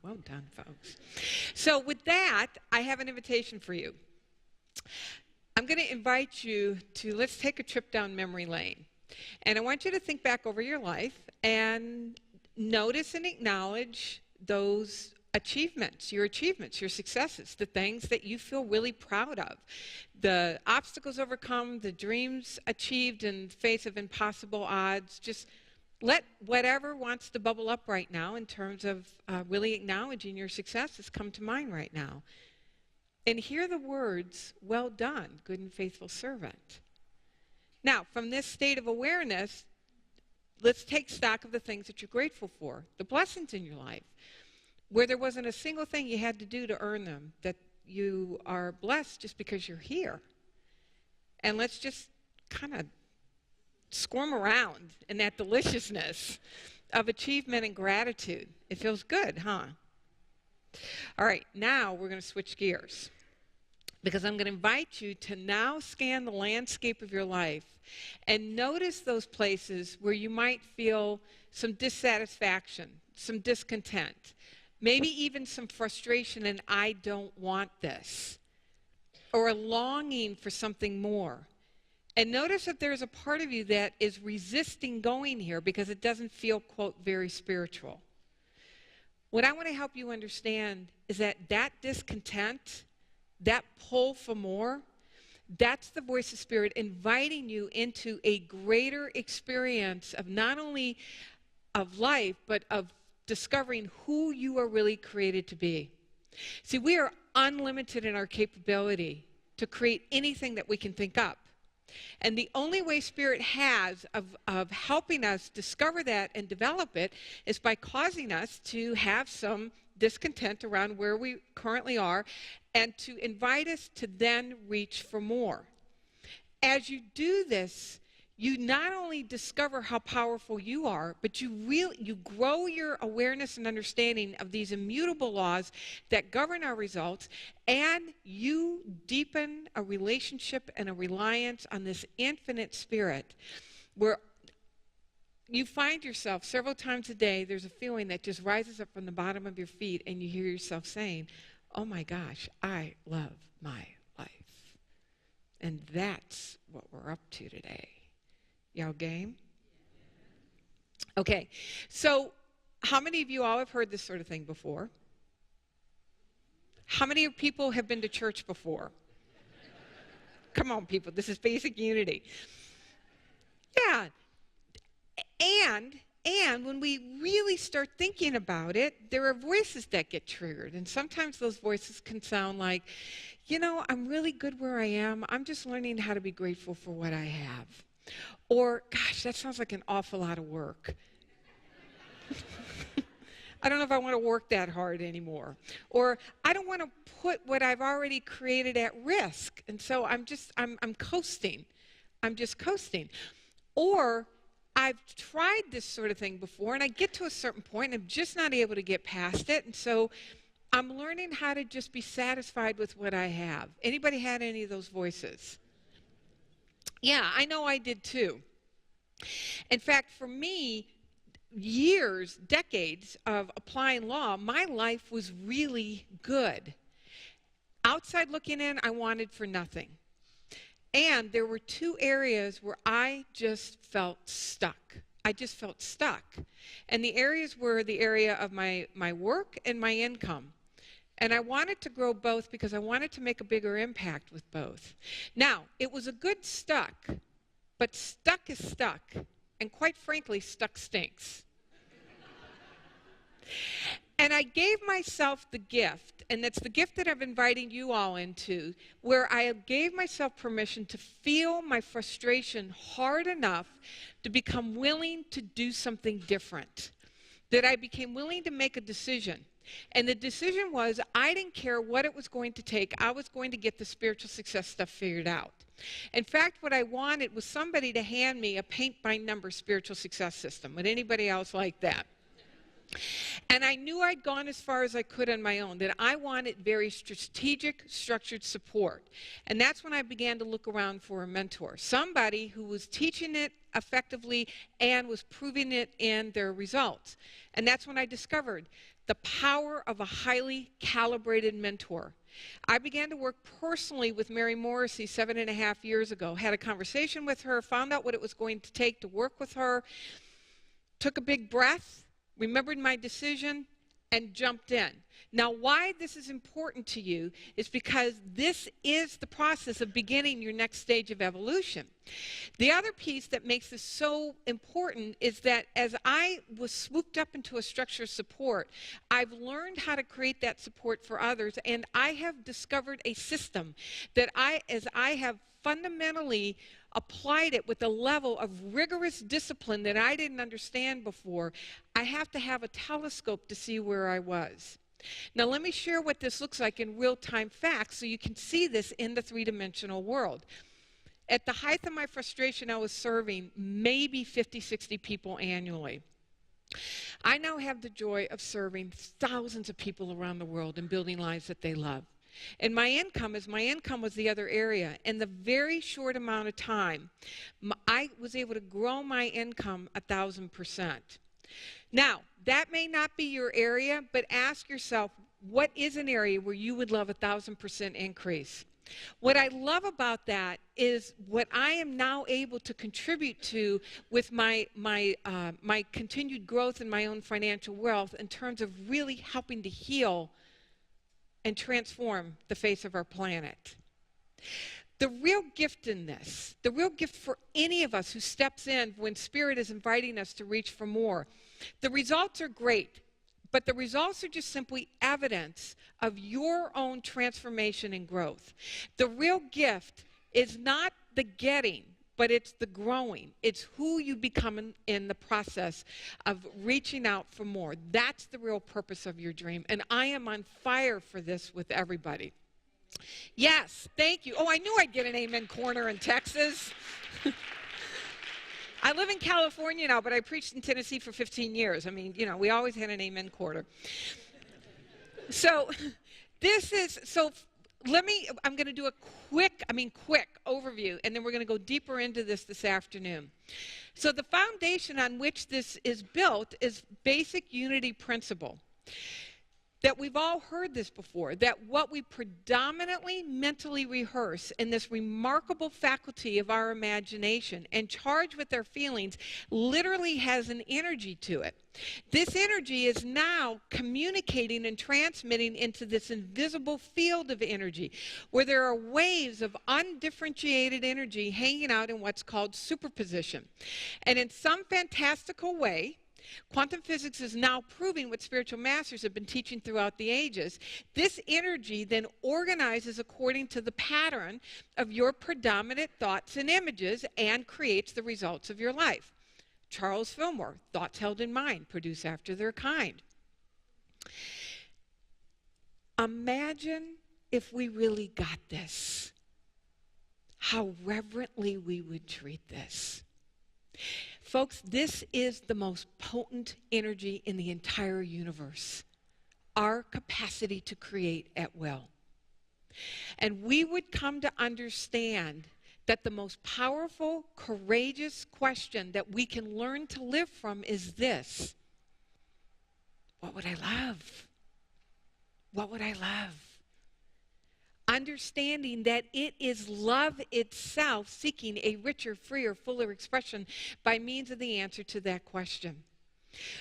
Well done, folks. So with that, I have an invitation for you. I'm going to invite you to, let's take a trip down memory lane. And I want you to think back over your life and notice and acknowledge those achievements, your successes, the things that you feel really proud of, the obstacles overcome, the dreams achieved in the face of impossible odds. Just let whatever wants to bubble up right now in terms of really acknowledging your successes come to mind right now. And hear the words, well done, good and faithful servant. Now, from this state of awareness, let's take stock of the things that you're grateful for, the blessings in your life, where there wasn't a single thing you had to do to earn them, that you are blessed just because you're here. And let's just kind of squirm around in that deliciousness of achievement and gratitude. It feels good, huh? All right, now we're going to switch gears, because I'm going to invite you to now scan the landscape of your life and notice those places where you might feel some dissatisfaction, some discontent, maybe even some frustration and I don't want this, or a longing for something more. And notice that there's a part of you that is resisting going here because it doesn't feel, quote, very spiritual. What I want to help you understand is that discontent, that pull for more, that's the voice of Spirit inviting you into a greater experience of not only of life, but of discovering who you are really created to be. See, we are unlimited in our capability to create anything that we can think up. And the only way Spirit has of helping us discover that and develop it is by causing us to have some discontent around where we currently are and to invite us to then reach for more. As you do this, you not only discover how powerful you are, but you grow your awareness and understanding of these immutable laws that govern our results, and you deepen a relationship and a reliance on this infinite Spirit where you find yourself several times a day, there's a feeling that just rises up from the bottom of your feet and you hear yourself saying, oh my gosh, I love my life. And that's what we're up to today. Y'all game? Okay, so how many of you all have heard this sort of thing before? How many people have been to church before? Come on, people, this is basic unity. Yeah, and when we really start thinking about it, there are voices that get triggered, and sometimes those voices can sound like, you know, I'm really good where I am. I'm just learning how to be grateful for what I have. Or, gosh, that sounds like an awful lot of work. I don't know if I want to work that hard anymore. Or, I don't want to put what I've already created at risk. And so I'm coasting. I'm just coasting. Or, I've tried this sort of thing before, and I get to a certain point, and I'm just not able to get past it. And so I'm learning how to just be satisfied with what I have. Anybody had any of those voices? Yeah, I know I did too. In fact, for me, years, decades of applying law, my life was really good. Outside looking in, I wanted for nothing. And there were two areas where I just felt stuck. I just felt stuck. And the areas were the area of my work and my income. And I wanted to grow both because I wanted to make a bigger impact with both. Now, it was a good stuck, but stuck is stuck. And quite frankly, stuck stinks. And I gave myself the gift, and that's the gift that I'm inviting you all into, where I gave myself permission to feel my frustration hard enough to become willing to do something different. That I became willing to make a decision. And the decision was, I didn't care what it was going to take. I was going to get the spiritual success stuff figured out. In fact, what I wanted was somebody to hand me a paint-by-number spiritual success system. Would anybody else like that? And I knew I'd gone as far as I could on my own, that I wanted very strategic, structured support. And that's when I began to look around for a mentor, somebody who was teaching it effectively and was proving it in their results. And that's when I discovered the power of a highly calibrated mentor. I began to work personally with Mary Morrissey 7.5 years ago. Had a conversation with her, found out what it was going to take to work with her, took a big breath, remembered my decision, and jumped in. Now, why this is important to you is because this is the process of beginning your next stage of evolution. The other piece that makes this so important is that as I was swooped up into a structure of support, I've learned how to create that support for others, and I have discovered a system that as I have fundamentally applied it with a level of rigorous discipline that I didn't understand before, I have to have a telescope to see where I was. Now, let me share what this looks like in real-time facts so you can see this in the three-dimensional world. At the height of my frustration, I was serving maybe 50, 60 people annually. I now have the joy of serving thousands of people around the world and building lives that they love. And my income was the other area. In the very short amount of time, I was able to grow my income 1,000%. Now, that may not be your area, but ask yourself, what is an area where you would love 1,000% increase? What I love about that is what I am now able to contribute to with my continued growth in my own financial wealth in terms of really helping to heal and transform the face of our planet. The real gift in this, the real gift for any of us who steps in when Spirit is inviting us to reach for more, the results are great, but the results are just simply evidence of your own transformation and growth. The real gift is not the getting, but it's the growing. It's who you become in the process of reaching out for more. That's the real purpose of your dream. And I am on fire for this with everybody. Yes, thank you. Oh, I knew I'd get an amen corner in Texas. I live in California now, but I preached in Tennessee for 15 years. I mean, you know, we always had an amen quarter. So I'm going to do a quick overview, and then we're going to go deeper into this afternoon. So the foundation on which this is built is basic unity principle. That we've all heard this before, that what we predominantly mentally rehearse in this remarkable faculty of our imagination and charge with our feelings literally has an energy to it. This energy is now communicating and transmitting into this invisible field of energy where there are waves of undifferentiated energy hanging out in what's called superposition. And in some fantastical way, quantum physics is now proving what spiritual masters have been teaching throughout the ages. This energy then organizes according to the pattern of your predominant thoughts and images and creates the results of your life. Charles Fillmore, thoughts held in mind produce after their kind. Imagine if we really got this, how reverently we would treat this. Folks, this is the most potent energy in the entire universe, our capacity to create at will. And we would come to understand that the most powerful, courageous question that we can learn to live from is this: what would I love? What would I love? Understanding that it is love itself seeking a richer, freer, fuller expression by means of the answer to that question.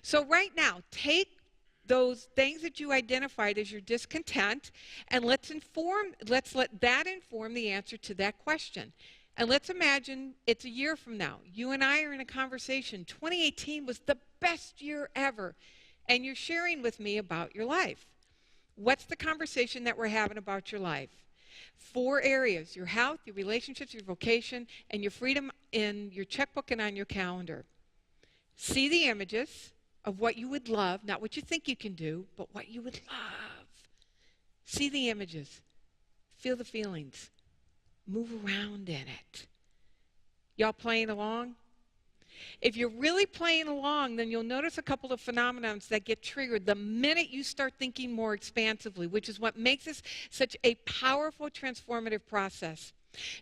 So right now, take those things that you identified as your discontent and let's let that inform the answer to that question. And let's imagine it's a year from now. You and I are in a conversation. 2018 was the best year ever. And you're sharing with me about your life. What's the conversation that we're having about your life? 4 areas: your health, your relationships, your vocation, and your freedom in your checkbook and on your calendar. See the images of what you would love, not what you think you can do, but what you would love. See the images. Feel the feelings. Move around in it. Y'all playing along? If you're really playing along, then you'll notice a couple of phenomena that get triggered the minute you start thinking more expansively, which is what makes this such a powerful, transformative process.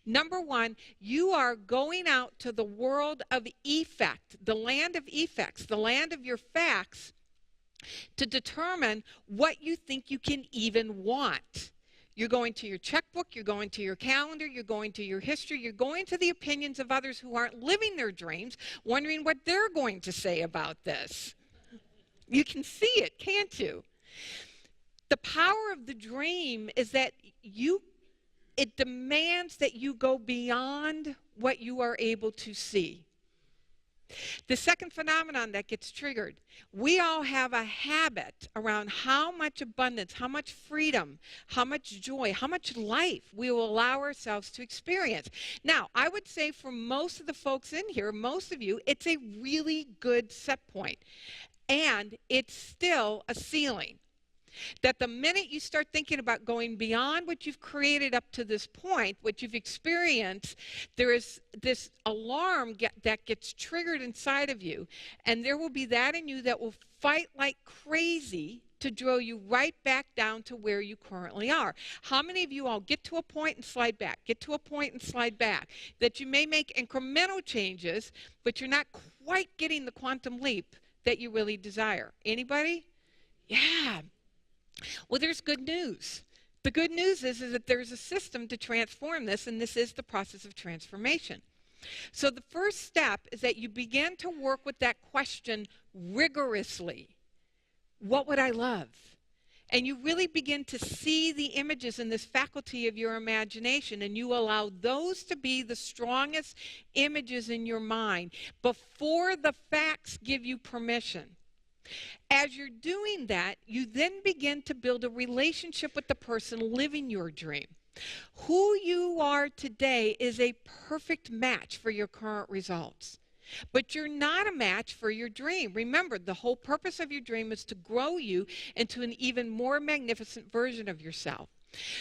Number 1, you are going out to the world of effect, the land of effects, the land of your facts, to determine what you think you can even want. You're going to your checkbook, you're going to your calendar, you're going to your history, you're going to the opinions of others who aren't living their dreams, wondering what they're going to say about this. You can see it, can't you? The power of the dream is that it demands that you go beyond what you are able to see. The second phenomenon that gets triggered, we all have a habit around how much abundance, how much freedom, how much joy, how much life we will allow ourselves to experience. Now, I would say for most of the folks in here, most of you, it's a really good set point. And it's still a ceiling. That the minute you start thinking about going beyond what you've created up to this point, what you've experienced, there is this alarm that gets triggered inside of you. And there will be that in you that will fight like crazy to draw you right back down to where you currently are. How many of you all get to a point and slide back, get to a point and slide back? That you may make incremental changes, but you're not quite getting the quantum leap that you really desire. Anybody? Yeah. Well, there's good news. The good news is that there's a system to transform this, and this is the process of transformation. So the first step is that you begin to work with that question rigorously. What would I love? And you really begin to see the images in this faculty of your imagination, and you allow those to be the strongest images in your mind before the facts give you permission. As you're doing that, you then begin to build a relationship with the person living your dream. Who you are today is a perfect match for your current results. But you're not a match for your dream. Remember, the whole purpose of your dream is to grow you into an even more magnificent version of yourself.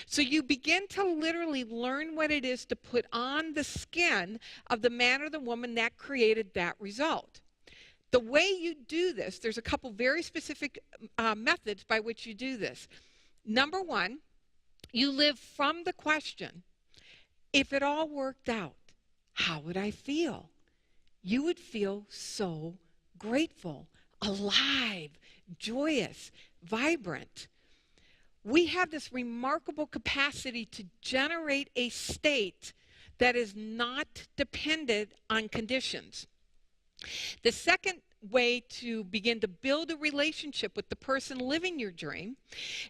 So you begin to literally learn what it is to put on the skin of the man or the woman that created that result. The way you do this, there's a couple very specific methods by which you do this. Number one, you live from the question, if it all worked out, how would I feel? You would feel so grateful, alive, joyous, vibrant. We have this remarkable capacity to generate a state that is not dependent on conditions. The second way to begin to build a relationship with the person living your dream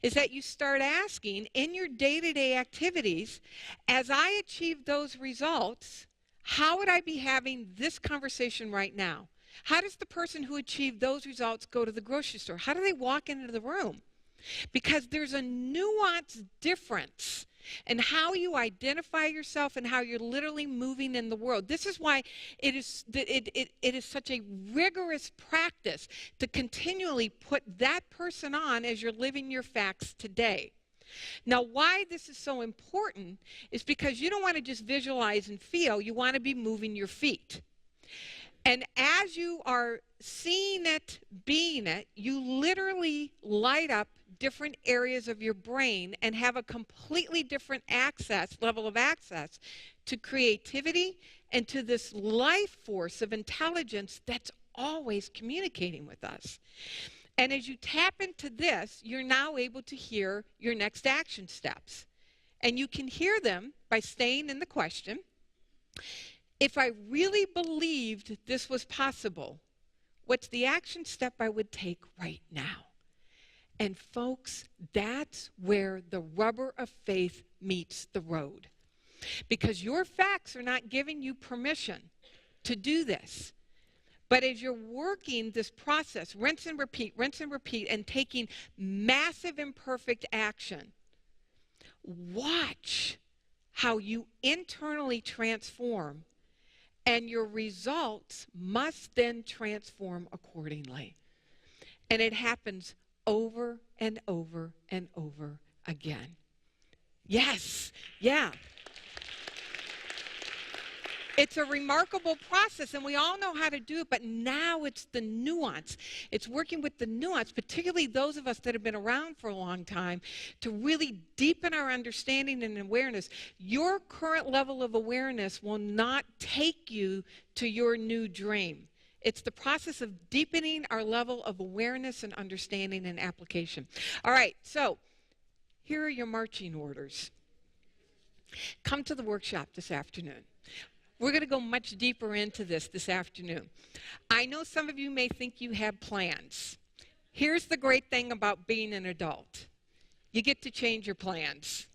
is that you start asking in your day-to-day activities, as I achieve those results, how would I be having this conversation right now? How does the person who achieved those results go to the grocery store? How do they walk into the room? Because there's a nuanced difference in how you identify yourself and how you're literally moving in the world. This is why it is such a rigorous practice to continually put that person on as you're living your facts today. Now, why this is so important is because you don't want to just visualize and feel. You want to be moving your feet. And as you are seeing it, being it, you literally light up different areas of your brain and have a completely different level of access to creativity and to this life force of intelligence that's always communicating with us. And as you tap into this, you're now able to hear your next action steps. And you can hear them by staying in the question. If I really believed this was possible, what's the action step I would take right now? And folks, that's where the rubber of faith meets the road. Because your facts are not giving you permission to do this. But as you're working this process, rinse and repeat, and taking massive imperfect action, watch how you internally transform, and your results must then transform accordingly. And it happens over and over and over again. Yes, yeah. It's a remarkable process, and we all know how to do it, but now it's the nuance. It's working with the nuance, particularly those of us that have been around for a long time, to really deepen our understanding and awareness. Your current level of awareness will not take you to your new dream. It's the process of deepening our level of awareness and understanding and application. All right, so here are your marching orders. Come to the workshop this afternoon. We're going to go much deeper into this afternoon. I know some of you may think you have plans. Here's the great thing about being an adult. You get to change your plans.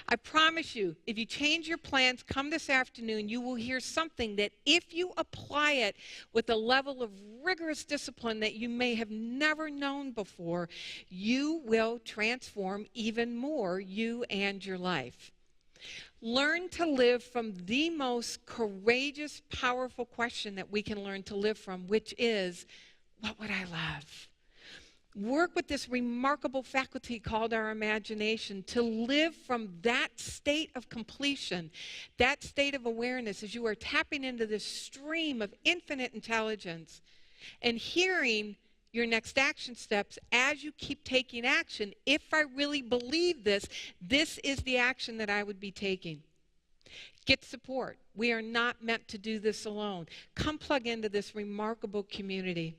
I promise you, if you change your plans, come this afternoon, you will hear something that if you apply it with a level of rigorous discipline that you may have never known before, you will transform even more you and your life. Learn to live from the most courageous, powerful question that we can learn to live from, which is, what would I love? Work with this remarkable faculty called our imagination to live from that state of completion, that state of awareness as you are tapping into this stream of infinite intelligence and hearing your next action steps as you keep taking action. If I really believe this, this is the action that I would be taking. Get support. We are not meant to do this alone. Come plug into this remarkable community.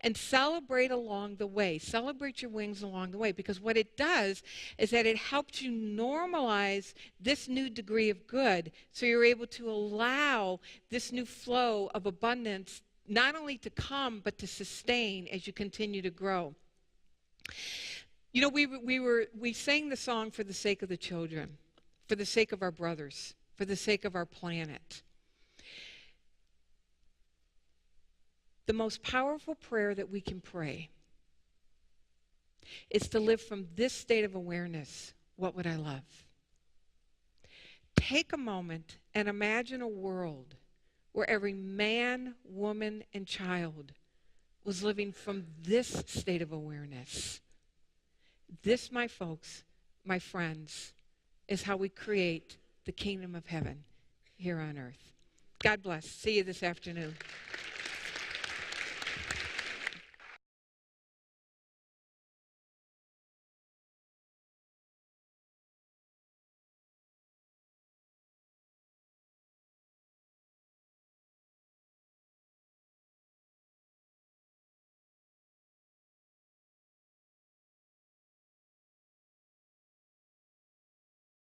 And celebrate along the way. Celebrate your wings along the way, because what it does is that it helps you normalize this new degree of good so you're able to allow this new flow of abundance not only to come but to sustain as you continue to grow. You know, we sang the song for the sake of the children, for the sake of our brothers, for the sake of our planet. The most powerful prayer that we can pray is to live from this state of awareness. What would I love? Take a moment and imagine a world where every man, woman, and child was living from this state of awareness. This, my folks, my friends, is how we create the kingdom of heaven here on earth. God bless. See you this afternoon.